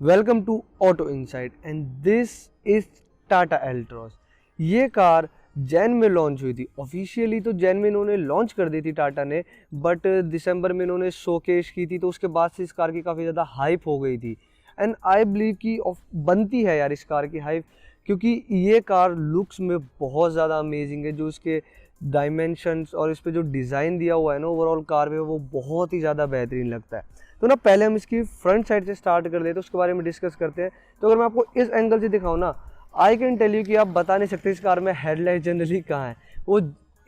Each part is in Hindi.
Welcome to auto insight and this is Tata Altroz. ये कार जैन में लॉन्च हुई थी। ऑफिशियली तो जैन में इन्होंने लॉन्च कर दी थी टाटा ने, बट दिसंबर में इन्होंने शोकेस की थी, तो उसके बाद से इस कार की काफ़ी ज़्यादा हाइप हो गई थी। एंड आई बिलीव कि बनती है यार इस कार की हाइप, क्योंकि ये कार लुक्स में बहुत ज़्यादा अमेजिंग है। जो इसके डायमेंशंस और इस पे जो डिज़ाइन दिया हुआ है ना ओवरऑल कार में, वो बहुत ही ज़्यादा बेहतरीन लगता है। तो ना पहले हम इसकी फ्रंट साइड से स्टार्ट कर लेते हैं, उसके बारे में डिस्कस करते हैं। तो अगर मैं आपको इस एंगल से दिखाऊँ ना, आई कैन टेल यू कि आप बता नहीं सकते इस कार में हेडलाइट जनरली कहाँ है। वो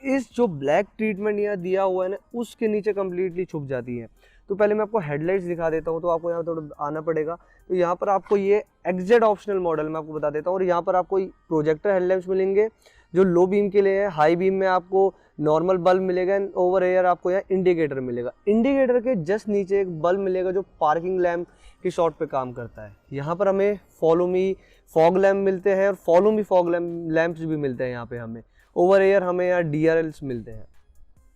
इस जो ब्लैक ट्रीटमेंट यहाँ दिया हुआ है ना, उसके नीचे कम्प्लीटली छुप जाती है। तो पहले मैं आपको हेडलाइट्स दिखा देता हूँ, तो आपको यहाँ थोड़ा आना पड़ेगा। तो यहाँ पर आपको ये एक्जेड ऑप्शनल मॉडल मैं आपको बता देता हूँ। और यहाँ पर आपको प्रोजेक्टर हेडलैम्प्स मिलेंगे जो लो बीम के लिए है। हाई बीम में आपको नॉर्मल बल्ब मिलेगा एंड ओवर एयर आपको यहाँ इंडिकेटर मिलेगा। इंडिकेटर के जस्ट नीचे एक बल्ब मिलेगा जो पार्किंग लैम्प की शॉट पे काम करता है। यहाँ पर हमें फॉलो मी फॉग लैम्प मिलते हैं और फॉलो मी फॉग लैम्प्स भी मिलते हैं यहाँ पे हमें। ओवर एयर हमें यहाँ DRLs मिलते हैं।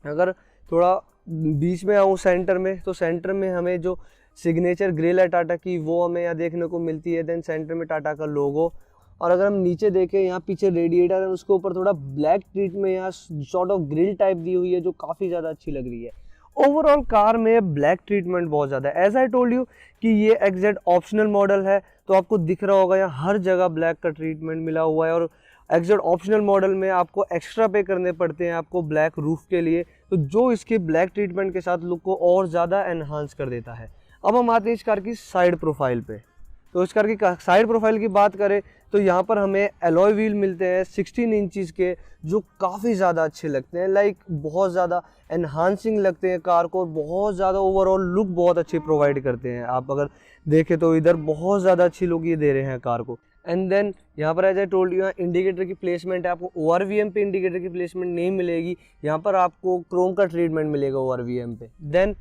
अगर थोड़ा बीच में आऊँ सेंटर में, तो सेंटर में हमें जो सिग्नेचर ग्रिल है टाटा की, वो हमें यहाँ देखने को मिलती है। देन सेंटर में टाटा का लोगो। और अगर हम नीचे देखें, यहाँ पीछे रेडिएटर है, उसके ऊपर थोड़ा ब्लैक ट्रीट में यहाँ सॉर्ट ऑफ ग्रिल टाइप दी हुई है, जो काफ़ी ज़्यादा अच्छी लग रही है। ओवरऑल कार में ब्लैक ट्रीटमेंट बहुत ज़्यादा है। एज आई टोल्ड यू कि ये एग्जैक्ट ऑप्शनल मॉडल है, तो आपको दिख रहा होगा यहाँ हर जगह ब्लैक का ट्रीटमेंट मिला हुआ है। और एग्जैक्ट ऑप्शनल मॉडल में आपको एक्स्ट्रा पे करने पड़ते हैं आपको ब्लैक रूफ के लिए, तो जो इसके ब्लैक ट्रीटमेंट के साथ लुक को और ज़्यादा एनहांस कर देता है। अब हम आते हैं इस कार की साइड प्रोफाइल पे। तो इस कार की साइड प्रोफाइल की बात करें तो यहाँ पर हमें एलॉय व्हील मिलते हैं 16 इंचज़ के, जो काफ़ी ज़्यादा अच्छे लगते हैं। लाइक बहुत ज़्यादा एनहांसिंग लगते हैं कार को, बहुत ज़्यादा ओवरऑल लुक बहुत अच्छी प्रोवाइड करते हैं। आप अगर देखें तो इधर बहुत ज़्यादा अच्छी लुक ये दे रहे हैं कार को। एंड देन यहाँ पर एज आई टोल्ड यू, यहाँ इंडिकेटर की प्लेसमेंट है। आपको ORVM पे इंडिकेटर की प्लेसमेंट नहीं मिलेगी, यहाँ पर आपको क्रोम का ट्रीटमेंट मिलेगा ORVM पे। देन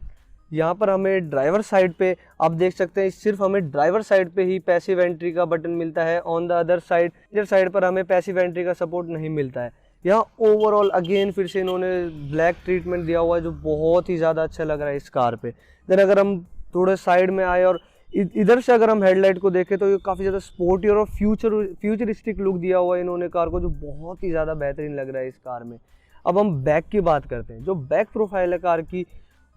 यहाँ पर हमें ड्राइवर साइड पे आप देख सकते हैं, सिर्फ हमें ड्राइवर साइड पे ही पैसिव एंट्री का बटन मिलता है। ऑन द अदर साइड इधर साइड पर हमें पैसिव एंट्री का सपोर्ट नहीं मिलता है। यहाँ ओवरऑल अगेन फिर से इन्होंने ब्लैक ट्रीटमेंट दिया हुआ है, जो बहुत ही ज़्यादा अच्छा लग रहा है इस कार पे। देन अगर हम थोड़े साइड में आए और इधर से अगर हम हेडलाइट को देखें, तो ये काफ़ी ज़्यादा स्पोर्टी और फ्यूचरिस्टिक लुक दिया हुआ है इन्होंने कार को, जो बहुत ही ज़्यादा बेहतरीन लग रहा है इस कार में। अब हम बैक की बात करते हैं। जो बैक प्रोफाइल है कार की,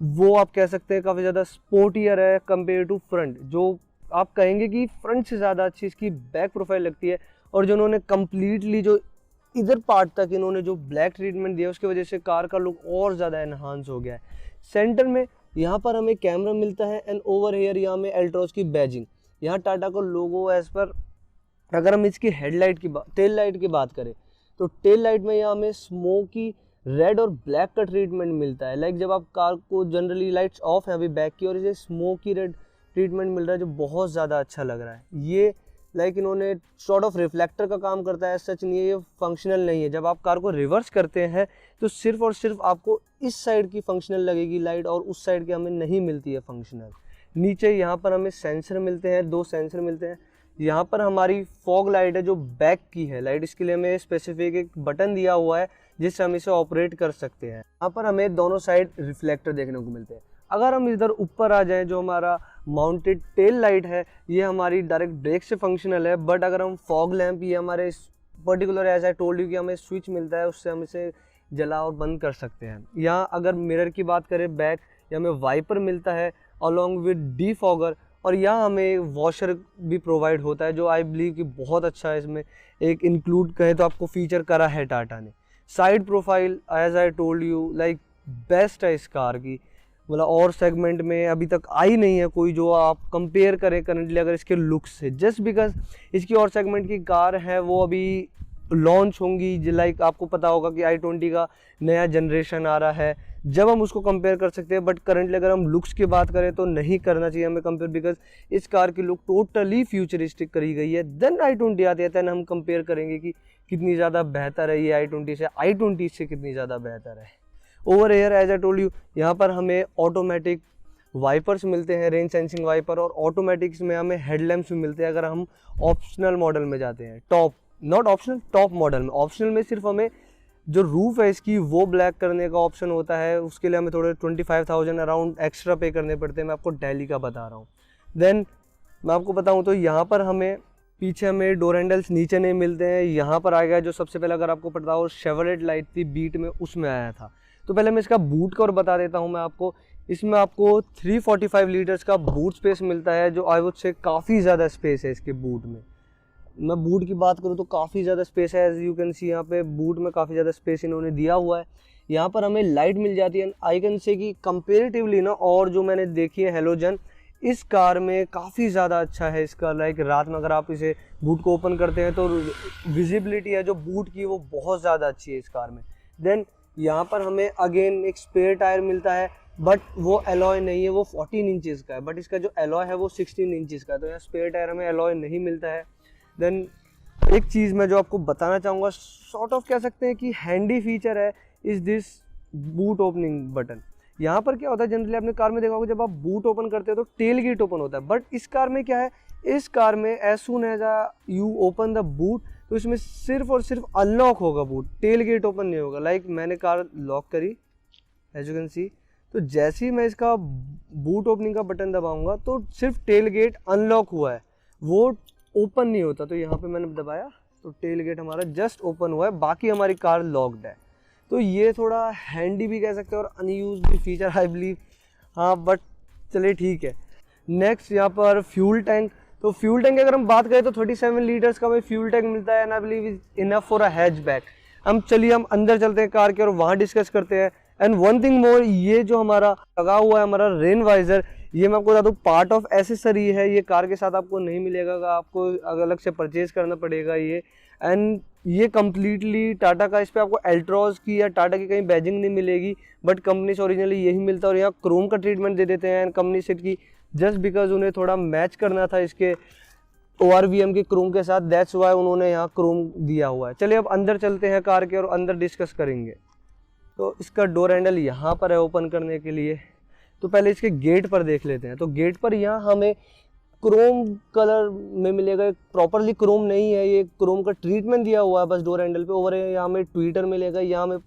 वो आप कह सकते हैं काफ़ी ज़्यादा स्पोर्टियर है कंपेयर टू फ्रंट। जो आप कहेंगे कि फ्रंट से ज़्यादा अच्छी इसकी बैक प्रोफाइल लगती है। और जो उन्होंने कम्प्लीटली जो इधर पार्ट तक इन्होंने जो ब्लैक ट्रीटमेंट दिया, उसकी वजह से कार का लुक और ज़्यादा एनहांस हो गया है। सेंटर में यहाँ पर हमें कैमरा मिलता है एंड ओवर हेयर यहाँ में एल्ट्रॉस की बैजिंग, यहाँ टाटा का लोगो एज पर। अगर हम इसकी हेडलाइट की टेल लाइट की बात करें, तो टेल लाइट में यहाँ हमें स्मोकी रेड और ब्लैक का ट्रीटमेंट मिलता है। लाइक जब आप कार को जनरली लाइट्स ऑफ है अभी बैक की, और इसे स्मोकी रेड ट्रीटमेंट मिल रहा है, जो बहुत ज़्यादा अच्छा लग रहा है। ये लाइक इन्होंने सॉर्ट ऑफ रिफ्लेक्टर का काम करता है, सच नहीं है, ये फंक्शनल नहीं है। जब आप कार को रिवर्स करते हैं तो सिर्फ और सिर्फ आपको इस साइड की फंक्शनल लगेगी लाइट, और उस साइड की हमें नहीं मिलती है फंक्शनल। नीचे यहाँ पर हमें सेंसर मिलते हैं, 2 सेंसर मिलते हैं। यहाँ पर हमारी फॉग लाइट है जो बैक की है लाइट, इसके लिए हमें स्पेसिफिक एक बटन दिया हुआ है जिससे हम इसे ऑपरेट कर सकते हैं। यहाँ पर हमें दोनों साइड रिफ्लेक्टर देखने को मिलते हैं। अगर हम इधर ऊपर आ जाएं, जो हमारा माउंटेड टेल लाइट है, ये हमारी डायरेक्ट ब्रेक से फंक्शनल है। बट अगर हम फॉग लैम्प, ये हमारे particular as I told you कि हमें स्विच मिलता है, उससे हम इसे जला और बंद कर सकते हैं। यहाँ अगर मिरर की बात करें बैक, या हमें वाइपर मिलता है अलॉन्ग विद डीफॉगर। और यहाँ हमें वॉशर भी प्रोवाइड होता है, जो आई बिलीव कि बहुत अच्छा है। इसमें एक इंक्लूड कहें तो आपको फीचर करा है टाटा ने। Side profile as I told you like best है इस कार की, मतलब और सेगमेंट में अभी तक आई नहीं है कोई जो आप कंपेयर करें करंटली अगर इसके लुक्स से। जस्ट बिकॉज इसकी और सेगमेंट की कार है, वो अभी लॉन्च होंगी। लाइक आपको पता होगा कि i20 का नया जनरेशन आ रहा है, जब हम उसको कंपेयर कर सकते हैं। बट करंटली अगर हम लुक्स की बात करें तो नहीं करना चाहिए हमें कंपेयर, बिकॉज इस कार की लुक टोटली फ्यूचरिस्टिक करी गई है। देन i20 आती है, देन हम कंपेयर करेंगे कि कितनी ज़्यादा बेहतर है ये i20 से कितनी ज़्यादा बेहतर है। Over here as I told you, यहाँ पर हमें ऑटोमेटिक वाइपर्स मिलते हैं, रेन सेंसिंग वाइपर, और ऑटोमेटिक्स में हमें हेडलैम्प्स भी मिलते हैं अगर हम ऑप्शनल मॉडल में जाते हैं। नॉट ऑप्शनल, टॉप मॉडल में। ऑप्शनल में सिर्फ हमें जो रूफ है इसकी वो ब्लैक करने का ऑप्शन होता है, उसके लिए हमें थोड़े 25,000 अराउंड एक्स्ट्रा पे करने पड़ते हैं। मैं आपको दिल्ली का बता रहा हूँ। देन मैं आपको बताऊं तो यहाँ पर हमें पीछे हमें डोर हैंडल्स नीचे नहीं मिलते हैं। यहाँ पर आएगा जो सबसे पहले, अगर आपको पता हो, शेवरलेट लाइट थी बीट में, उसमें आया था। तो पहले मैं इसका बूट कवर बता देता हूँ मैं आपको। इसमें आपको 345 लीटर्स का बूट स्पेस मिलता है, जो आई वुड से काफ़ी ज़्यादा स्पेस है इसके बूट में। मैं बूट की बात करूँ तो काफ़ी ज़्यादा स्पेस है, एज यू कैन सी यहाँ पे बूट में काफ़ी ज़्यादा स्पेस इन्होंने दिया हुआ है। यहाँ पर हमें लाइट मिल जाती है, आई कैन से कि कंपेरेटिवली ना, और जो मैंने देखी है हेलोजन, इस कार में काफ़ी ज़्यादा अच्छा है इसका। लाइक रात में अगर आप इसे बूट को ओपन करते हैं तो विजिबिलिटी है जो बूट की वो बहुत ज़्यादा अच्छी है इस कार में। देन यहाँ पर हमें अगेन एक स्पेयर टायर मिलता है, बट वो एलॉय नहीं है, वो 14 इंचज़ का है, बट इसका जो एलॉय है वो 16 इंचज़ का है। तो यहाँ स्पेयर टायर हमें एलॉय नहीं मिलता है। देन एक चीज़ मैं जो आपको बताना चाहूँगा, सॉर्ट ऑफ कह सकते हैं कि हैंडी फीचर है, is this boot opening button. यहाँ पर क्या होता है, जनरली आपने कार में देखा होगा जब आप बूट ओपन करते हो तो टेल गेट ओपन होता है, बट इस कार में क्या है, इस कार में as soon as you open the boot, तो इसमें सिर्फ और सिर्फ अनलॉक होगा बूट, टेल गेट ओपन नहीं होगा। लाइक मैंने कार लॉक करी, एज यू कैन सी, तो जैसे ही मैं इसका बूट ओपनिंग का बटन दबाऊंगा तो सिर्फ टेल गेट अनलॉक हुआ है, वो ओपन नहीं होता। तो यहाँ पे मैंने दबाया तो टेल गेट हमारा जस्ट ओपन हुआ है, बाकी हमारी कार लॉक्ड है। तो ये थोड़ा हैंडी भी कह सकते हैं और अनयूज्ड भी फीचर आई बिलीव, हाँ, बट चलिए ठीक है। नेक्स्ट यहाँ पर फ्यूल टैंक। तो फ्यूल टैंक की अगर हम बात करें तो 37 लीटर्स का हमें फ्यूल टैंक मिलता है, and I believe is enough for a hatchback. हम अंदर चलते हैं कार के और वहाँ डिस्कस करते हैं। एंड वन थिंग मोर, ये जो हमारा लगा हुआ है हमारा रेन वाइजर, ये मैं आपको बता दूँ पार्ट ऑफ एसेसरी है, ये कार के साथ आपको नहीं मिलेगा, आपको अलग से परचेज करना पड़ेगा ये। एंड ये कम्प्लीटली टाटा का, इस पर आपको एल्ट्रॉज की या टाटा की कहीं बैजिंग नहीं मिलेगी, बट कंपनी से ओरिजिनली यही मिलता है। और यहाँ क्रोम का ट्रीटमेंट दे देते हैं कंपनी से की, जस्ट बिकॉज उन्हें थोड़ा मैच करना था इसके ORVM के क्रोम के साथ, दैट्स वाई उन्होंने यहाँ क्रोम दिया हुआ है। चलिए अब अंदर चलते हैं कार के और अंदर डिस्कस करेंगे। तो इसका डोर हैंडल यहाँ पर है ओपन करने के लिए। तो पहले इसके गेट पर देख लेते हैं। तो गेट पर यहाँ हमें क्रोम कलर में मिलेगा, प्रॉपरली क्रोम नहीं है, ये क्रोम का ट्रीटमेंट दिया हुआ है बस डोर हैंडल पे। ओवर यहाँ हमें ट्विटर मिलेगा, यहाँ हमें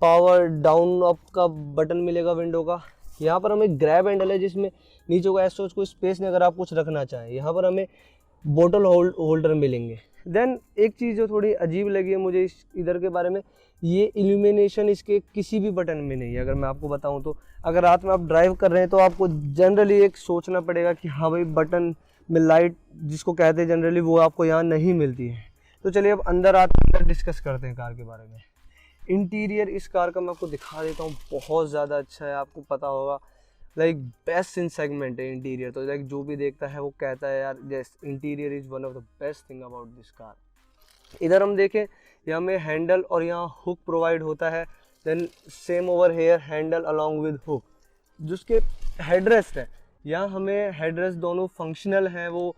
पावर डाउन अप का बटन मिलेगा विंडो का। यहाँ पर हमें ग्रैब हैंडल है जिसमें नीचे को ऐसा कोई स्पेस नहीं अगर आप कुछ रखना चाहें। यहाँ पर हमें बोतल होल्डर मिलेंगे। देन एक चीज़ जो थोड़ी अजीब लगी है मुझे इधर के बारे में, ये इल्यूमिनेशन इसके किसी भी बटन में नहीं है। अगर मैं आपको बताऊं तो अगर रात में आप ड्राइव कर रहे हैं तो आपको जनरली एक सोचना पड़ेगा कि हाँ भाई बटन में लाइट जिसको कहते हैं जनरली, वो आपको यहाँ नहीं मिलती है। तो चलिए अब अंदर आते हैं, डिस्कस करते हैं कार के बारे में। इंटीरियर इस कार का मैं आपको दिखा देता हूँ, बहुत ज़्यादा अच्छा है, आपको पता होगा लाइक बेस्ट इन सेगमेंट है इंटीरियर। तो लाइक जो भी देखता है वो कहता है यार yes interior is one of the best thing about this car. इधर हम देखें, यहाँ में हैंडल और यहाँ हुक प्रोवाइड होता है। Then same over here handle along with hook. जिसके हेडरेस्ट है, यहाँ हमें हेडरेस्ट दोनों फंक्शनल हैं, वो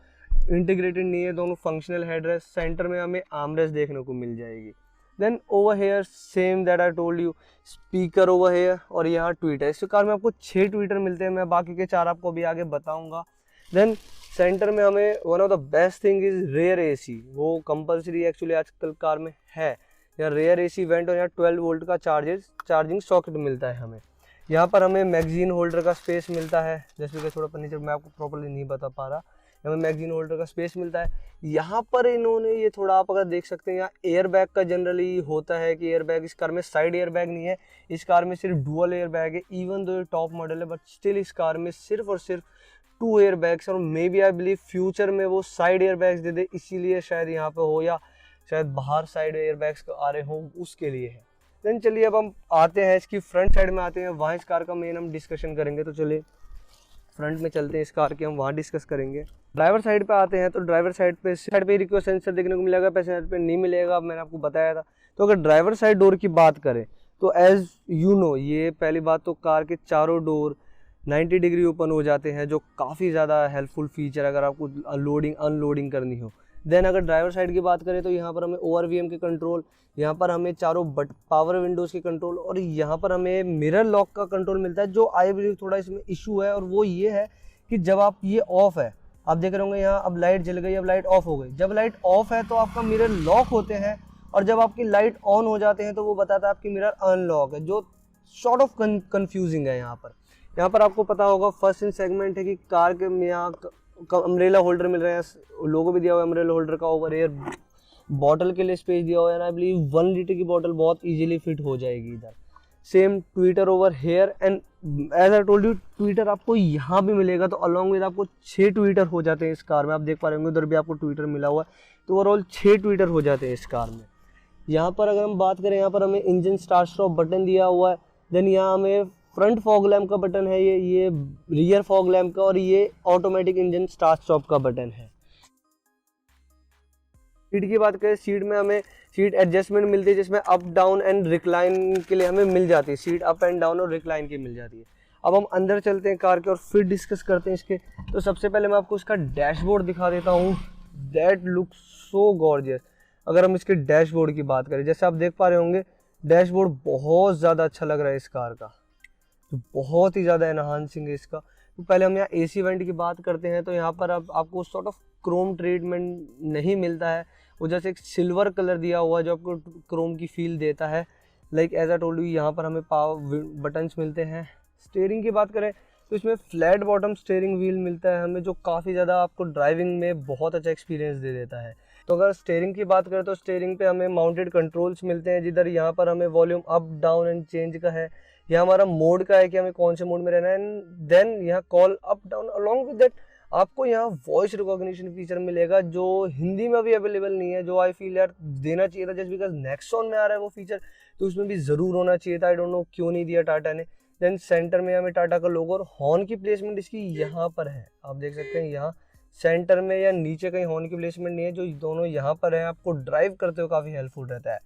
इंटीग्रेटेड नहीं है, दोनों फंक्शनल हेडरेस्ट। सेंटर में हमें आर्मरेस्ट देखने को मिल जाएगी। Then over here same that I told you, speaker over here और यहाँ ट्वीटर। इस कार में आपको 6 ट्वीटर मिलते हैं, मैं बाकी के 4 आपको अभी आगे बताऊँगा। देन सेंटर में हमें one of the best thing is rear AC, वो कंपलसरी एक्चुअली आजकल कार में है। यहाँ रेयर AC वेंट और यहाँ 12 वोल्ट का चार्जिंग सॉकेट मिलता है हमें। यहाँ पर हमें मैगजीन होल्डर का स्पेस मिलता है, जैसे कि थोड़ा फर्नीचर मैं आपको प्रॉपर्ली नहीं बता पा रहा, हमें मैगजीन होल्डर का स्पेस मिलता है। यहाँ पर इन्होंने ये थोड़ा आप अगर देख सकते हैं, यहाँ एयर बैग का जनरली होता है कि एयर बैग, इस कार में साइड एयर बैग नहीं है, इस कार में सिर्फ डुअल एयर बैग है। इवन दो ये टॉप मॉडल है बट स्टिल इस कार में सिर्फ और सिर्फ 2 एयर बैग्स, और maybe I believe future में वो साइड एयर बैग्स दे दे, इसीलिए शायद यहाँ पे हो, या शायद बाहर साइड एयर बैग्स आ रहे हों उसके लिए है। देन चलिए अब हम आते हैं इसकी फ्रंट साइड में आते हैं, वहाँ इस कार का मेन हम डिस्कशन करेंगे। तो चलिए फ्रंट में चलते हैं इस कार के, हम वहाँ डिस्कस करेंगे। ड्राइवर साइड पे आते हैं तो ड्राइवर साइड पे रिक्वेस्ट सेंसर देखने को मिलेगा, पैसेंजर पे नहीं मिलेगा, मैंने आपको बताया था। तो अगर ड्राइवर साइड डोर की बात करें तो एज यू नो, ये पहली बात तो कार के चारों डोर 90 डिग्री ओपन हो जाते हैं, जो काफ़ी ज़्यादा हेल्पफुल फीचर अगर आपको लोडिंग अनलोडिंग करनी हो। देन अगर ड्राइवर साइड की बात करें तो यहाँ पर हमें ORVM के कंट्रोल, यहाँ पर हमें चारों पावर विंडोज़ के कंट्रोल, और यहाँ पर हमें मिरर लॉक का कंट्रोल मिलता है। जो आई बिलीव थोड़ा इसमें इशू है और वो ये है कि जब आप ये ऑफ है, आप देख रहे होंगे यहाँ अब लाइट जल गई, अब लाइट ऑफ हो गई। जब लाइट ऑफ है तो आपका मिरर लॉक होते हैं, और जब आपकी लाइट ऑन हो जाते हैं तो वो बताता है आपकी मिरर अनलॉक है, जो सॉर्ट ऑफ कन्फ्यूजिंग है। यहाँ पर आपको पता होगा फर्स्ट इन सेगमेंट है कि कार के यहाँ अम्ब्रेला होल्डर मिल रहे हैं, लोगो भी दिया हुआ है अम्ब्रेला होल्डर का। ओवर एयर बॉटल के लिए स्पेस दिया हुआ है, आई बिलीव 1 लीटर की बॉटल बहुत इजीली फिट हो जाएगी इधर। Same tweeter over here, and as I told you tweeter आपको यहाँ भी मिलेगा, तो अलॉन्ग विद आपको 6 ट्विटर हो जाते हैं इस कार में। आप देख पा रहे होंगे उधर भी आपको ट्विटर मिला हुआ है, तो ओवरऑल 6 ट्विटर हो जाते हैं इस कार में। यहाँ पर अगर हम बात करें, यहाँ पर हमें इंजन स्टार्ट स्टॉप बटन दिया हुआ है। देन यहाँ हमें फ्रंट फॉग लैम्प का बटन है, ये रियर फॉग लैम्प का, और ये ऑटोमेटिक इंजन स्टार्ट स्टॉप का बटन है। सीट की बात करें, सीट में हमें सीट एडजस्टमेंट मिलती है, जिसमें अप डाउन एंड रिक्लाइन के लिए हमें मिल जाती है। सीट अप एंड डाउन और रिक्लाइन की मिल जाती है। अब हम अंदर चलते हैं कार के और फिर डिस्कस करते हैं इसके। तो सबसे पहले मैं आपको इसका डैशबोर्ड दिखा देता हूँ। That look so gorgeous. अगर हम इसके डैशबोर्ड की बात करें, जैसे आप देख पा रहे होंगे डैशबोर्ड बहुत ज़्यादा अच्छा लग रहा है इस कार का, तो बहुत ही ज़्यादा एनहांसिंग है इसका। तो पहले हम यहाँ AC वेंट की बात करते हैं, तो यहाँ पर अब आपको सॉर्ट ऑफ क्रोम ट्रीटमेंट नहीं मिलता है, वो जैसे एक सिल्वर कलर दिया हुआ है जो आपको क्रोम की फील देता है। Like as I told you, यहाँ पर हमें पावर बटन्स मिलते हैं। स्टीयरिंग की बात करें तो इसमें फ्लैट बॉटम स्टीयरिंग व्हील मिलता है हमें, जो काफ़ी ज़्यादा आपको ड्राइविंग में बहुत अच्छा एक्सपीरियंस दे देता है। तो अगर स्टीयरिंग की बात करें तो स्टीयरिंग पे हमें माउंटेड कंट्रोल्स मिलते हैं, जिधर यहाँ पर हमें volume up down and change का है। यह हमारा मोड का है कि हमें कौन से मोड में रहना है, एंड देन यहाँ call up down. Along with that आपको यहाँ वॉइस रिकॉग्निशन फीचर मिलेगा, जो हिंदी में भी अवेलेबल नहीं है, जो आई फील यार देना चाहिए था। जस्ट बिकॉज नेक्सॉन में आ रहा है वो फीचर, तो उसमें भी ज़रूर होना चाहिए था। आई डोंट नो क्यों नहीं दिया टाटा ने। देन सेंटर में हमें टाटा का लोगो, और हॉर्न की प्लेसमेंट इसकी यहाँ पर है, आप देख सकते हैं यहाँ सेंटर में या नीचे कहीं हॉर्न की प्लेसमेंट नहीं है, जो दोनों यहाँ पर है। आपको ड्राइव करते हुए काफ़ी हेल्पफुल रहता है।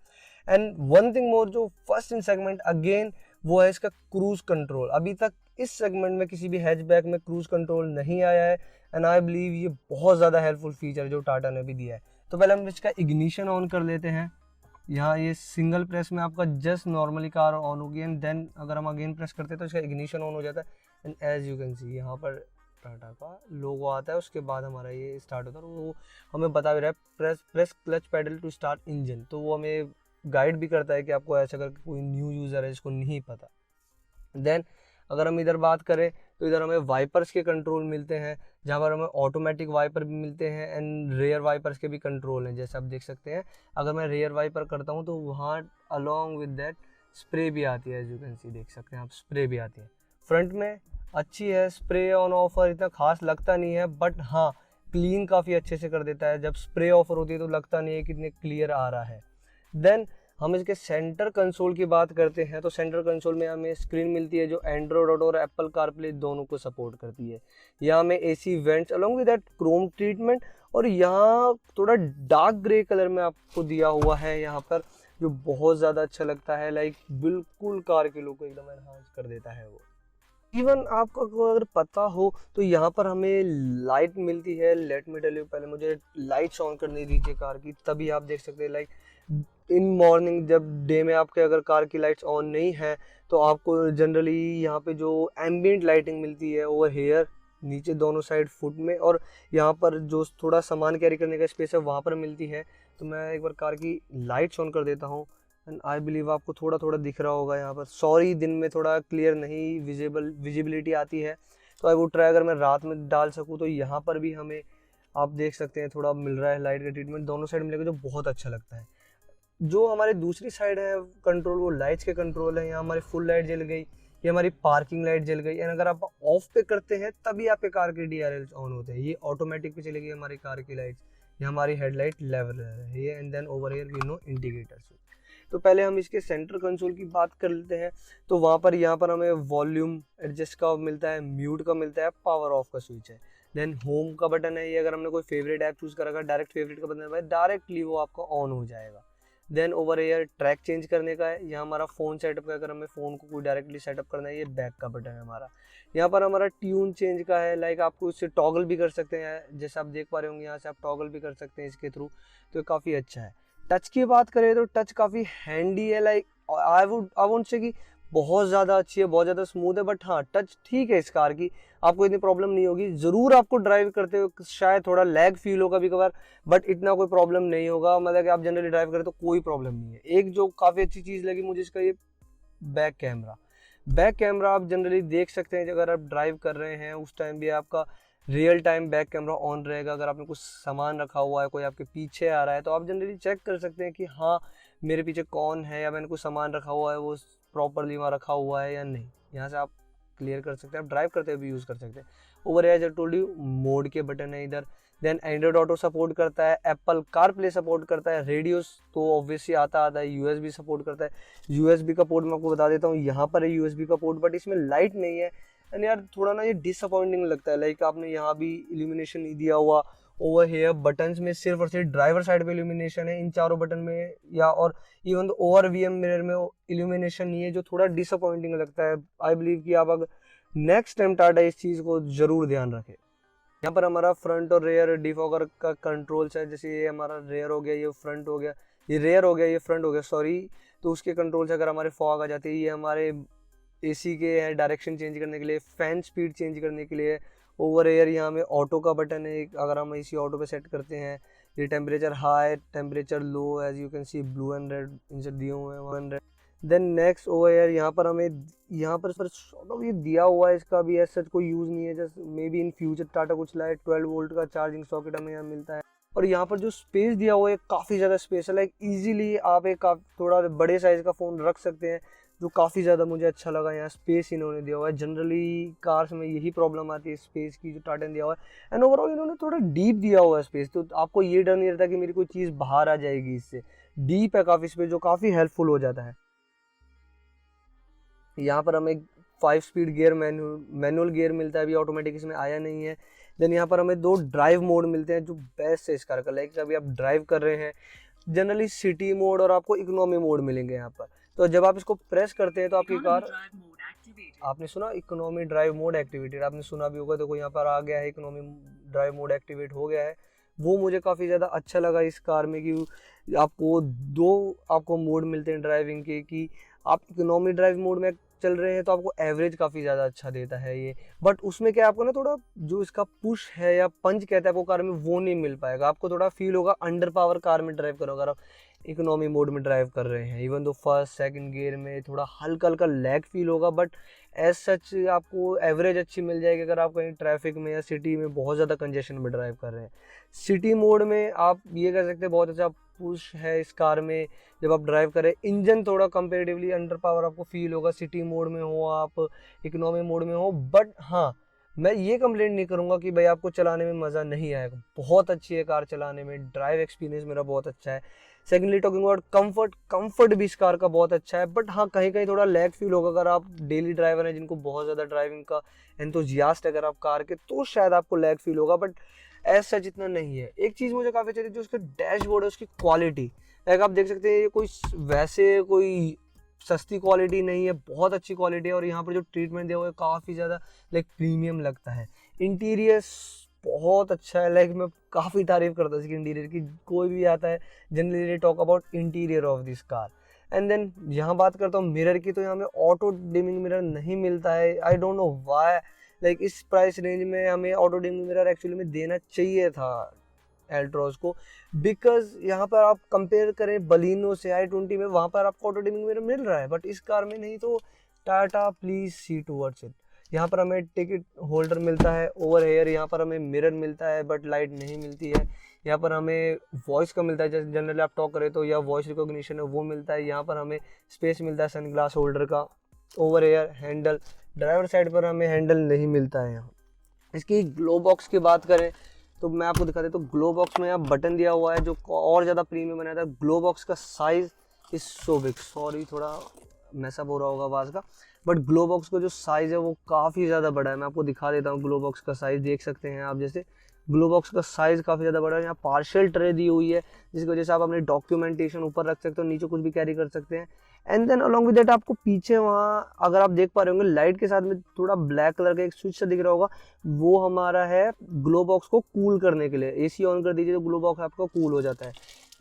एंड वन थिंग मोर, जो फर्स्ट इन सेगमेंट अगेन, वो है इसका क्रूज कंट्रोल। अभी तक इस सेगमेंट में किसी भी हैचबैक में क्रूज कंट्रोल नहीं आया है, एंड आई बिलीव ये बहुत ज़्यादा हेल्पफुल फीचर जो टाटा ने भी दिया है। तो पहले हम इसका इग्निशन ऑन कर लेते हैं। यहाँ ये सिंगल प्रेस में आपका जस्ट नॉर्मली कार ऑन होगी, एंड देन अगर हम अगेन प्रेस करते हैं तो इसका इग्निशन ऑन हो जाता है। And as you can see यहाँ पर टाटा का लोगो आता है, उसके बाद हमारा ये स्टार्ट होता है। वो हमें बता भी रहा है press clutch pedal to start engine, तो वो हमें गाइड भी करता है कि आपको ऐसा अगर कोई न्यू यूज़र है जिसको नहीं पता। देन अगर हम इधर बात करें तो इधर हमें वाइपर्स के कंट्रोल मिलते हैं, जहाँ पर हमें ऑटोमेटिक वाइपर भी मिलते हैं, एंड रेयर वाइपर्स के भी कंट्रोल हैं। जैसे आप देख सकते हैं, अगर मैं रेयर वाइपर करता हूँ तो वहाँ अलॉन्ग विद दैट स्प्रे भी आती है, एज यू कैन सी देख सकते हैं आप, स्प्रे भी आती है। फ्रंट में अच्छी है, स्प्रे ऑन ऑफर इतना खास लगता नहीं है, बट हाँ क्लीन काफ़ी अच्छे से कर देता है। जब स्प्रे ऑफर होती है तो लगता नहीं है कितने क्लियर आ रहा है। देन हम इसके सेंटर कंसोल की बात करते हैं, तो सेंटर कंसोल में हमें स्क्रीन मिलती है जो एंड्रॉयड ऑटो और एप्पल कारप्ले दोनों को सपोर्ट करती है। यहाँ हमें AC vents along with that Chrome treatment, और यहाँ थोड़ा डार्क ग्रे कलर में आपको दिया हुआ है यहाँ पर, जो बहुत ज़्यादा अच्छा लगता है। लाइक बिल्कुल कार के लुक को एकदम एनहांस कर देता है वो। इवन आपको अगर पता हो तो यहाँ पर हमें लाइट मिलती है। लेट मी टेल यू, पहले मुझे लाइट्स ऑन करने दीजिए कार की, तभी आप देख सकते हैं। लाइक इन मॉर्निंग जब डे में आपके अगर कार की लाइट्स ऑन नहीं है तो आपको जनरली यहाँ पे जो एम्बिएंट लाइटिंग मिलती है ओवर हेयर, नीचे दोनों साइड फुट में, और यहाँ पर जो थोड़ा सामान कैरी करने का स्पेस है वहाँ पर मिलती है। तो मैं एक बार कार की लाइट्स ऑन कर देता हूँ, एंड आई बिलीव आपको थोड़ा थोड़ा दिख रहा होगा यहाँ पर। सॉरी दिन में थोड़ा क्लियर नहीं विजिबिलिटी आती है, तो आई वुड ट्राई अगर मैं रात में डाल सकूँ तो यहाँ पर भी हमें आप देख सकते हैं थोड़ा मिल रहा है लाइट का ट्रीटमेंट, दोनों साइड मिलेगा, जो बहुत अच्छा लगता है। जो हमारी दूसरी साइड है कंट्रोल, वो लाइट्स के कंट्रोल है। यहाँ हमारी फुल लाइट जल गई, ये हमारी पार्किंग लाइट जल गई, एंड अगर आप ऑफ पे करते हैं तभी आपके कार के DRLs ऑन होते हैं। ये ऑटोमेटिक पे चलेगी हमारी कार की लाइट्स। ये हमारी हेडलाइट लेवल है ये, and then over here we know indicators. तो पहले हम इसके सेंटर कंसोल की बात कर लेते हैं। तो वहाँ पर यहाँ पर हमें वॉल्यूम एडजस्ट का मिलता है, म्यूट का मिलता है, पावर ऑफ का स्विच है। देन होम का बटन है, ये अगर हमने कोई फेवरेट ऐप चूज़ करा, डायरेक्ट फेवरेट का बटन है, डायरेक्टली वो आपका ऑन हो जाएगा। Then over here track change करने का है, यहाँ हमारा फ़ोन सेटअप का, अगर हमें फ़ोन को कोई डायरेक्टली सेटअप करना है, ये बैक का बटन है हमारा। यहाँ पर हमारा ट्यून चेंज का है, लाइक आपको इससे टॉगल भी कर सकते हैं, जैसे आप देख पा रहे होंगे यहाँ से आप टॉगल भी कर सकते हैं इसके थ्रू, तो काफ़ी अच्छा है। टच की बात करें तो टच काफ़ी हैंडी है, लाइक आई वुड से कि बहुत ज़्यादा अच्छी है, बहुत ज़्यादा स्मूथ है, बट हाँ टच ठीक है इस कार की, आपको इतनी प्रॉब्लम नहीं होगी। ज़रूर आपको ड्राइव करते हुए शायद थोड़ा लैग फील होगा कभी कभार, बट इतना कोई प्रॉब्लम नहीं होगा। मतलब कि आप जनरली ड्राइव करें तो कोई प्रॉब्लम नहीं है। एक जो काफ़ी अच्छी चीज़ लगी मुझे इसका, ये बैक कैमरा आप जनरली देख सकते हैं, अगर आप ड्राइव कर रहे हैं उस टाइम भी आपका real time back camera on रहेगा। अगर आपने कुछ सामान रखा हुआ है, कोई आपके पीछे आ रहा है, तो आप जनरली चेक कर सकते हैं कि हाँ मेरे पीछे कौन है, या मैंने कुछ सामान रखा हुआ है वो प्रॉपरली वहाँ रखा हुआ है या नहीं। यहाँ से आप क्लियर कर सकते हैं, आप ड्राइव करते हुए भी यूज़ कर सकते हैं। Over as I told you, mode के बटन है इधर। देन एंड्रॉइड ऑटो सपोर्ट करता है, एप्पल कार प्ले सपोर्ट करता है, रेडियोस तो ऑब्वियसली आता है, यूएसबी सपोर्ट करता है। यूएसबी का पोर्ट मैं आपको बता देता हूँ, यहाँ पर है यूएसबी का पोर्ट, बट इसमें लाइट नहीं है। एंड यार थोड़ा ना ये डिसअपॉइंटिंग लगता है, लाइक आपने यहाँ भी इल्यूमिनेशन नहीं दिया हुआ। ओवर हेयर बटन्स में सिर्फ और सिर्फ ड्राइवर साइड पे इल्यूमिनेशन है, इन चारों बटन में या और इवन तो ओवर वीएम मिरर में इल्यूमिनेशन नहीं है, जो थोड़ा डिसअपॉइंटिंग लगता है। आई बिलीव कि आप अगर नेक्स्ट टाइम टाटा इस चीज़ को ज़रूर ध्यान रखें। यहाँ पर हमारा फ्रंट और रेयर डिफॉगर का कंट्रोल्स है, जैसे ये हमारा रेयर हो गया, ये फ्रंट हो गया, ये रेयर हो गया, ये फ्रंट हो गया सॉरी। तो उसके कंट्रोल्स अगर हमारे फॉग आ जाती है, ये हमारे एसी के हैं डायरेक्शन चेंज करने के लिए, फैन स्पीड चेंज करने के लिए। ओवर एयर यहाँ में ऑटो का बटन है, अगर हम इसी ऑटो पे सेट करते हैं। ये temperature high, temperature low, as you can see blue and red इनसे दिए हुए हैं। देन नेक्स्ट ओवर एयर, यहाँ पर हमें यहाँ पर सॉर्ट ऑफ ये दिया हुआ है, इसका भी ऐसा कोई यूज़ नहीं है। Just may be in future Tata कुछ लाए, 12 वोल्ट का चार्जिंग सॉकेट हमें यहाँ मिलता है। और यहाँ पर जो स्पेस दिया हुआ है काफ़ी ज़्यादा स्पेस है, लाइक ईजिली आप एक थोड़ा बड़े साइज़ का फ़ोन रख सकते हैं, जो काफ़ी ज़्यादा मुझे अच्छा लगा। यहाँ स्पेस इन्होंने दिया हुआ है, जनरली कार्स में यही प्रॉब्लम आती है स्पेस की, जो टाटा ने दिया हुआ है। एंड ओवरऑल इन्होंने थोड़ा डीप दिया हुआ है स्पेस, तो आपको ये डर नहीं रहता कि मेरी कोई चीज़ बाहर आ जाएगी इससे। डीप है काफ़ी स्पेस, जो काफ़ी हेल्पफुल हो जाता है। यहाँ पर हमें 5 स्पीड गियर मैनुअल गियर मिलता है, अभी ऑटोमेटिक इसमें आया नहीं है। देन यहाँ पर हमें 2 ड्राइव मोड मिलते हैं, जो बेस्ट है इस कार का। लाइक अभी आप ड्राइव कर रहे हैं, जनरली सिटी मोड और आपको इकोनॉमी मोड मिलेंगे यहाँ पर। तो जब आप इसको प्रेस करते हैं तो आपकी कार, आपने सुना इकोनॉमी ड्राइव मोड एक्टिवेटेड, आपने सुना भी होगा, तो कोई यहाँ पर आ गया है इकोनॉमी ड्राइव मोड एक्टिवेट हो गया है। वो मुझे काफ़ी ज़्यादा अच्छा लगा इस कार में, कि आपको 2 आपको मोड मिलते हैं ड्राइविंग के, कि आप इकोनॉमी ड्राइव मोड में चल रहे हैं तो आपको एवरेज काफ़ी ज़्यादा अच्छा देता है ये। बट उसमें क्या आपको ना थोड़ा जो इसका पुश है या पंच कहता है आपको कार में, वो नहीं मिल पाएगा। आपको थोड़ा फील होगा अंडर पावर कार में ड्राइव करो अगर आप इकोनॉमी मोड में ड्राइव कर रहे हैं। Even though first second gear में थोड़ा हल्का हल्का लैग फील होगा, बट एज सच आपको एवरेज अच्छी मिल जाएगी अगर आप कहीं ट्रैफिक में या सिटी में बहुत ज़्यादा कंजेशन में ड्राइव कर रहे हैं। सिटी मोड में आप ये कह सकते हैं बहुत अच्छा पुश है इस कार में जब आप ड्राइव करें। इंजन थोड़ा कंपेरेटिवली अंडर पावर आपको फील होगा, सिटी मोड में हो आप, इकोनॉमी मोड में हो। बट हाँ, मैं ये कंप्लेंट नहीं करूँगा कि भाई आपको चलाने में मज़ा नहीं आएगा, बहुत अच्छी है कार चलाने में, ड्राइव एक्सपीरियंस मेरा बहुत अच्छा है। सेकेंडली टॉकिंग अबाउट कंफर्ट भी इस कार का बहुत अच्छा है। बट हाँ, कहीं कहीं थोड़ा लैग फील होगा अगर आप डेली ड्राइवर हैं जिनको बहुत ज़्यादा ड्राइविंग का एंथुजियास्ट है अगर आप कार के, तो शायद आपको लैग फील होगा, बट एज सच इतना नहीं है। एक चीज़ मुझे काफ़ी अच्छी थी, जो उसका डैशबोर्ड है उसकी क्वालिटी, लाइक आप देख सकते हैं ये कोई सस्ती क्वालिटी नहीं है, बहुत अच्छी क्वालिटी है। और यहाँ पर जो ट्रीटमेंट दिया हुआ है काफ़ी ज़्यादा लाइक प्रीमियम लगता है। इंटीरियर्स बहुत अच्छा है, लाइक मैं काफ़ी तारीफ़ करता हूँ इसकी इंटीरियर की। कोई भी आता है generally talk about interior of this car. And then यहाँ बात करता हूँ मिरर की, तो यहाँ में ऑटो डिमिंग मिरर नहीं मिलता है। I don't know why, like इस प्राइस रेंज में हमें ऑटो डिमिंग मिरर एक्चुअली में देना चाहिए था एल्ट्रॉस को, बिकॉज यहाँ पर आप कंपेयर करें बलिनो से i20 में, वहाँ पर आपको ऑटो डिमिंग मिरर मिल रहा है, बट इस कार में नहीं। तो Tata please see towards it. यहाँ पर हमें टिकट होल्डर मिलता है, ओवर हेयर यहाँ पर हमें मिरर मिलता है, बट लाइट नहीं मिलती है। यहाँ पर हमें वॉइस का मिलता है, जैसे जनरली आप टॉक करें तो, या वॉइस रिकॉग्निशन है वो मिलता है। यहाँ पर हमें स्पेस मिलता है सन ग्लास होल्डर का। Over air handle, driver side पर हमें हैंडल नहीं मिलता है। यहाँ इसकी ग्लो बॉक्स की बात करें तो मैं आपको दिखा देता हूँ। तो ग्लो बॉक्स में यहाँ बटन दिया हुआ है जो और ज़्यादा प्रीमियम बनाया था। ग्लो बॉक्स का size is so big, sorry थोड़ा मैसअप हो रहा होगा आवाज़ का, बट ग्लो बॉक्स का जो साइज़ है वो काफ़ी ज़्यादा बड़ा है। मैं आपको दिखा देता हूँ, ग्लो बॉक्स का साइज़ देख सकते हैं आप। जैसे ग्लो बॉक्स का साइज़ काफ़ी ज़्यादा बड़ा है। यहाँ पार्शियल ट्रे दी हुई है, जिसकी वजह से आप अपने डॉक्यूमेंटेशन ऊपर रख सकते हो, नीचे कुछ भी कैरी कर सकते हैं। And then along with that आपको पीछे वहाँ अगर आप देख पा रहे होंगे लाइट के साथ में थोड़ा ब्लैक कलर का एक स्विच सा दिख रहा होगा, वो हमारा है ग्लो बॉक्स को कूल करने के लिए। एसी ऑन कर दीजिए तो ग्लो बॉक्स आपका कूल हो जाता है।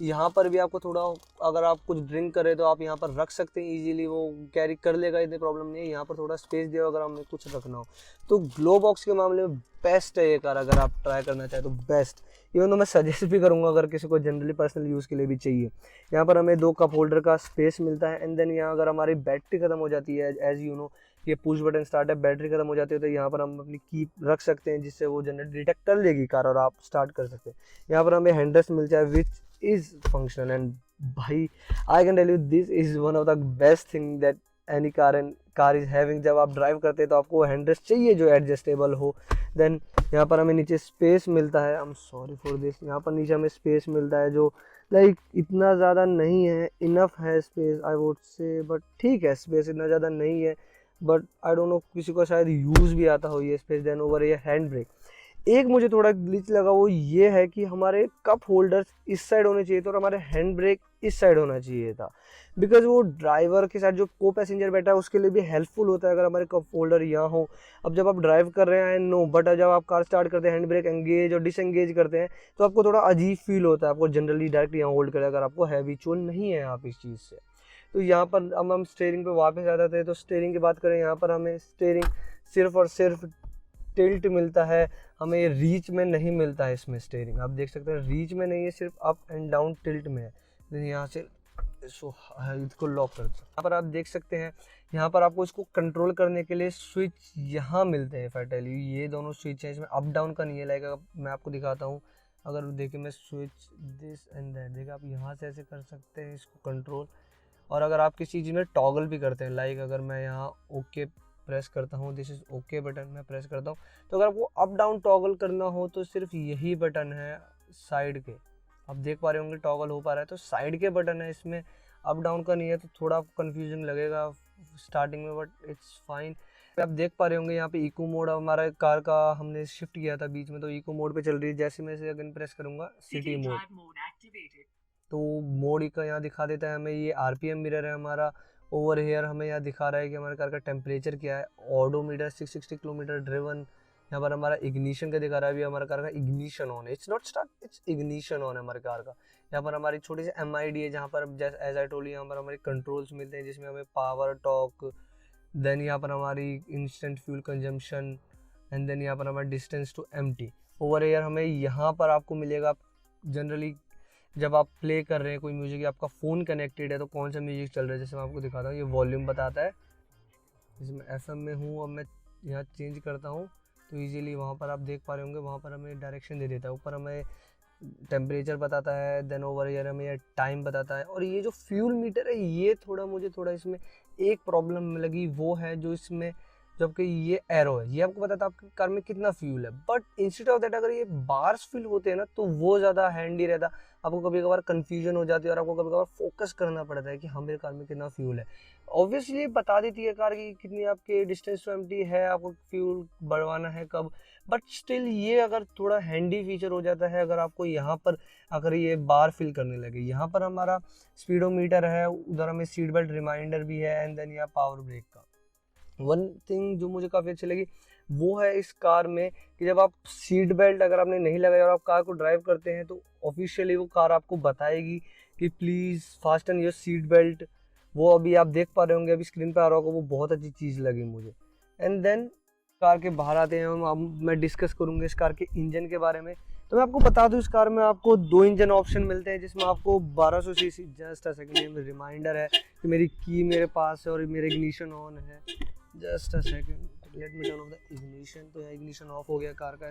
यहाँ पर भी आपको थोड़ा, अगर आप कुछ ड्रिंक करें तो आप यहाँ पर रख सकते हैं इजीली, वो कैरी कर लेगा, इतनी प्रॉब्लम नहीं है। यहाँ पर थोड़ा स्पेस दिया अगर हमें कुछ रखना हो तो। ग्लो बॉक्स के मामले में बेस्ट है ये कार, अगर आप ट्राई करना चाहें तो बेस्ट। इवन तो मैं सजेस्ट भी करूँगा अगर किसी को जनरली पर्सनल यूज़ के लिए भी चाहिए। यहाँ पर हमें 2 कप होल्डर का स्पेस मिलता है। एंड देन यहाँ अगर हमारी बैटरी ख़त्म हो जाती है, एज यू नो ये पुश बटन स्टार्ट है, बैटरी खत्म हो जाती है तो यहाँ पर हम अपनी की रख सकते हैं जिससे वो जनरेट डिटेक्ट कर लेगी कार और आप स्टार्ट कर सकते हैं। यहाँ पर हमें हैंड रेस्ट मिल जाए विच इज़ फंक्शनल एंड भाई I can tell you this is one of the best thing that any car is having. जब आप ड्राइव करते हैं तो आपको हैंड रेस्ट चाहिए जो एडजस्टेबल हो। देन यहाँ पर हमें नीचे स्पेस मिलता है, I am sorry for this, यहाँ पर नीचे हमें स्पेस मिलता है जो लाइक इतना ज़्यादा नहीं है, इनफ है space I would say, but ठीक है स्पेस इतना ज़्यादा नहीं है, बट आई डोंट नो किसी को शायद यूज़ भी आता हो ये स्पेस। देन ओवर ये हैंड ब्रेक, एक मुझे थोड़ा ग्लिच लगा वो ये है कि हमारे कप होल्डर्स इस साइड होने चाहिए थे और हमारे हैंड ब्रेक इस साइड होना चाहिए था, बिकॉज वो ड्राइवर के साथ जो को पैसेंजर बैठा है उसके लिए भी हेल्पफुल होता है अगर हमारे कप होल्डर यहाँ हो। अब जब आप ड्राइव कर रहे हैं नो, बट जब आप कार स्टार्ट करते हैं हैंड ब्रेक एंगेज और डिसएंगेज करते हैं तो आपको थोड़ा अजीब फील होता है, आपको जनरली डायरेक्ट यहाँ होल्ड करें अगर आपको हैवी चोल नहीं है आप इस चीज़ से। तो यहाँ पर अब हम स्टीयरिंग पे वापस आ जाते हैं। तो स्टीयरिंग की बात करें, यहाँ पर हमें स्टीयरिंग सिर्फ और सिर्फ टिल्ट मिलता है, हमें रीच में नहीं मिलता है इसमें स्टीयरिंग। आप देख सकते हैं रीच में नहीं है, सिर्फ अप एंड डाउन टिल्ट में है। यहाँ से इसको लॉक कर दो। यहाँ पर आप देख सकते हैं यहाँ पर आपको इसको कंट्रोल करने के लिए स्विच यहाँ मिलते हैं। फैटली ये दोनों स्विच हैं, इसमें अप डाउन का नहीं है। लाइक मैं आपको दिखाता हूँ, अगर देखिए मैं स्विच दिस एंड दैट, देखिए आप यहाँ से ऐसे कर सकते हैं इसको कंट्रोल। और अगर आप किसी चीज़ में टॉगल भी करते हैं, लाइक अगर मैं यहाँ ओके प्रेस करता हूँ, दिस इज़ ओके बटन मैं प्रेस करता हूँ, तो अगर आपको अप डाउन टॉगल करना हो तो सिर्फ यही बटन है साइड के। आप देख पा रहे होंगे टॉगल हो पा रहा है, तो साइड के बटन है, इसमें अप डाउन का नहीं है। तो थोड़ा आपको कन्फ्यूजन लगेगा स्टार्टिंग में, बट इट्स फाइन। आप देख पा रहे होंगे यहाँ पे इको मोड हमारा कार का हमने शिफ्ट किया था बीच में, तो इको मोड पे चल रही है। जैसे मैं इसे अगेन प्रेस करूँगा सिटी मोड, तो मोड का यहाँ दिखा देता है हमें। ये आरपीएम मिरर है हमारा। ओवर हेयर हमें यहाँ दिखा रहा है कि हमारे कार का टेम्परेचर क्या है। Odometer 660 kilometre driven. यहाँ पर हमारा इग्निशन का दिखा रहा है, अभी हमारा कार का इग्निशन ऑन है, it's not start, it's ignition on है हमारे कार का। यहाँ पर हमारी छोटी सी MID है जहाँ पर जैसे एज आई टोल्ड यहाँ पर हमारे कंट्रोल्स मिलते हैं जिसमें हमें पावर टॉक, देन यहाँ पर हमारी instant fuel consumption, and then यहाँ पर हमारा distance to empty. Over here हमें यहाँ पर आपको मिलेगा जनरली जब आप प्ले कर रहे हैं कोई म्यूजिक, आपका फ़ोन कनेक्टेड है तो कौन सा म्यूजिक चल रहा है। जैसे मैं आपको दिखाता हूँ, ये वॉल्यूम बताता है, जैसे मैं FM में हूँ, अब मैं यहाँ चेंज करता हूँ तो इजीली वहाँ पर आप देख पा रहे होंगे, वहाँ पर हमें डायरेक्शन दे देता है। ऊपर हमें टेम्परेचर बताता है, देन ओवर ईयर हमें ये टाइम बताता है। और ये जो फ्यूल मीटर है ये मुझे थोड़ा इसमें एक प्रॉब्लम लगी, वो है जो इसमें जबकि ये एरो है, ये आपको बताता है आपकी कार में कितना फ्यूल है, बट इंस्टेड ऑफ दैट अगर ये बार्स फिल होते हैं ना तो वो ज़्यादा हैंडी रहता। आपको कभी कभार कन्फ्यूजन हो जाती है और आपको कभी कभार फोकस करना पड़ता है कि हाँ मेरे कार में कितना फ्यूल है। ऑब्वियसली बता देती है कार की कितनी आपके डिस्टेंस टू एम्प्टी है, आपको फ्यूल बढ़वाना है कब, बट स्टिल ये अगर थोड़ा हैंडी फीचर हो जाता है अगर आपको यहाँ पर अगर ये बार फिल करने लगे। यहाँ पर हमारा स्पीडोमीटर है, उधर हमें सीट बेल्ट रिमाइंडर भी है, एंड देन यहाँ पावर ब्रेक का। वन थिंग जो मुझे काफ़ी अच्छी लगी वो है इस कार में कि जब आप सीट बेल्ट अगर आपने नहीं लगाया और आप कार को ड्राइव करते हैं तो ऑफिशियली वो कार आपको बताएगी कि please fasten your seat belt. वो अभी आप देख पा रहे होंगे, अभी स्क्रीन पे आ रहा होगा, वो बहुत अच्छी चीज़ लगी मुझे। एंड देन कार के बाहर आते हैं हम, अब मैं डिस्कस करूँगा इस कार के इंजन के बारे में। तो मैं आपको बता दूं इस कार में आपको 2 इंजन ऑप्शन मिलते हैं जिसमें आपको 1200 सीसी, जस्ट अ सेकंड में रिमाइंडर है कि मेरी की मेरे पास है और मेरे इग्निशन ऑन है, just a second let me turn off the ignition. तो यहाँ इग्निशन ऑफ हो गया कार का,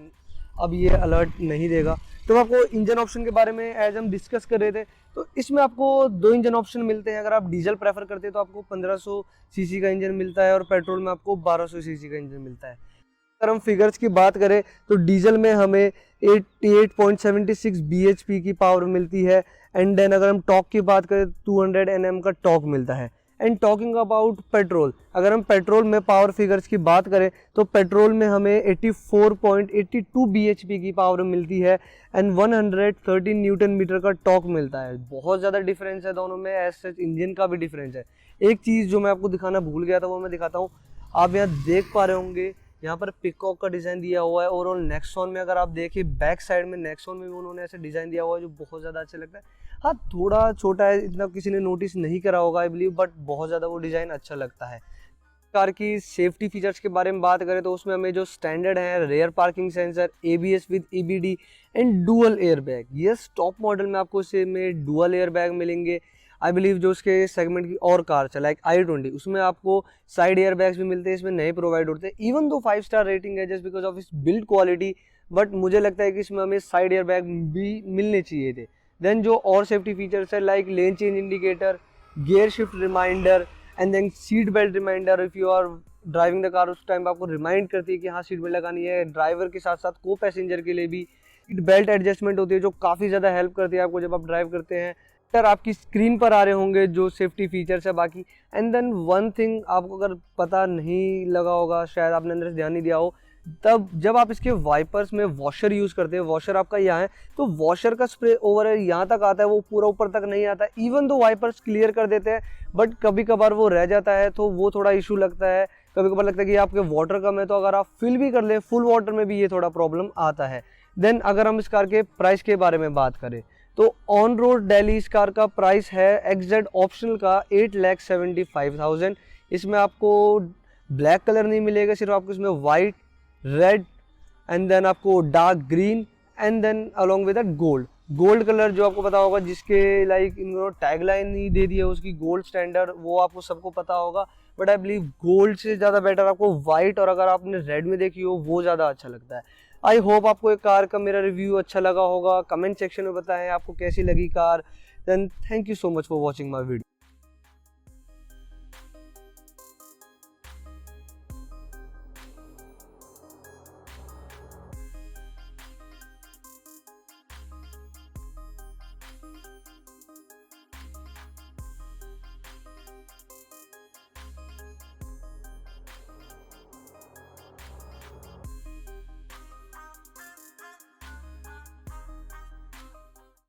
अब ये अलर्ट नहीं देगा। तो आपको इंजन ऑप्शन के बारे में एज हम डिस्कस कर रहे थे, तो इसमें आपको 2 इंजन ऑप्शन मिलते हैं। अगर आप डीजल प्रेफर करते हैं तो आपको 1500 सीसी का इंजन मिलता है और पेट्रोल में आपको 1200 सीसी का इंजन मिलता है। अगर हम फिगर्स की बात करें तो डीजल में हमें 88.76 bhp की पावर मिलती है, एंड देन अगर हम टॉर्क की बात करें 200 Nm का टॉर्क मिलता है। एंड टॉकिंग अबाउट पेट्रोल, अगर हम पेट्रोल में पावर फिगर्स की बात करें तो पेट्रोल में हमें 84.82 bhp की पावर मिलती है एंड 113 न्यूटन मीटर का टॉर्क मिलता है। बहुत ज़्यादा डिफरेंस है दोनों में, एज सच इंजन का भी डिफरेंस है। एक चीज़ जो मैं आपको दिखाना भूल गया था वो मैं दिखाता हूँ। आप यहाँ देख पा रहे होंगे यहाँ पर पिकॉक का डिज़ाइन दिया हुआ है। ओवरऑल नेक्सॉन में अगर आप देखिए बैक साइड में नेक्सॉन में भी उन्होंने ऐसे डिज़ाइन दिया हुआ है जो बहुत ज़्यादा अच्छा लगता है। हाँ थोड़ा छोटा है, इतना किसी ने नोटिस नहीं करा होगा आई बिलीव, बट बहुत ज़्यादा वो डिज़ाइन अच्छा लगता है। कार की सेफ्टी फीचर्स के बारे में बात करें तो उसमें हमें जो स्टैंडर्ड है rare parking sensor, ABS with EBD and dual air bag. Yes top model में आपको इसमें डुअल एयर बैग मिलेंगे। आई बिलीव जो उसके सेगमेंट की और कार्स है लाइक i20, उसमें आपको साइड एयर बैग्स भी मिलते हैं, इसमें नए प्रोवाइड होते हैं। इवन दो 5 स्टार रेटिंग है जस्ट बिकॉज ऑफ इस बिल्ड क्वालिटी, बट मुझे लगता है कि इसमें हमें साइड एयर बैग भी मिलने चाहिए थे। देन जो और सेफ्टी फीचर्स है like lane change indicator, gear shift reminder and then seat belt reminder. If you are driving the car उस टाइम आपको रिमाइंड करती है कि हाँ सीट बेल्ट लगानी है। ड्राइवर के साथ साथ को पैसेंजर के लिए भी सीट बेल्ट एडजस्टमेंट होती है जो काफ़ी ज़्यादा हेल्प करती है आपको जब आप ड्राइव करते हैं। सर आपकी स्क्रीन पर आ रहे होंगे जो सेफ्टी फीचर्स है बाकी। एंड देन वन थिंग आपको अगर पता नहीं लगा होगा, शायद आपने अंदर से ध्यान नहीं दिया हो, तब जब आप इसके वाइपर्स में वॉशर यूज़ करते हैं, वॉशर आपका यहाँ है तो वॉशर का स्प्रे ओवर यहाँ तक आता है, वो पूरा ऊपर तक नहीं आता। इवन दो वाइपर्स क्लियर कर देते हैं बट कभी कभार वो रह जाता है तो वो थोड़ा इशू लगता है। कभी कभार लगता है कि आपके वाटर कम है, तो अगर आप फिल भी कर लें फुल वाटर में भी ये थोड़ा प्रॉब्लम आता है। देन अगर हम इस कार के प्राइस के बारे में बात करें तो ऑन रोड दिल्ली इस कार का प्राइस है XZ ऑप्शनल का 8,75,000। इसमें आपको ब्लैक कलर नहीं मिलेगा, सिर्फ आपको इसमें वाइट, रेड एंड देन आपको dark green and then along with that gold colour जो आपको पता होगा, जिसके लाइक इन्होंने टैगलाइन ही दे दी है उसकी गोल्ड स्टैंडर्ड, वो आपको सबको पता होगा। बट आई बिलीव गोल्ड से ज़्यादा बेटर आपको वाइट और अगर आपने रेड में देखी हो वो ज़्यादा अच्छा लगता है। आई होप आपको एक कार का मेरा रिव्यू अच्छा लगा होगा। कमेंट सेक्शन में बताएं आपको कैसी लगी car. Then thank you so much for watching my video.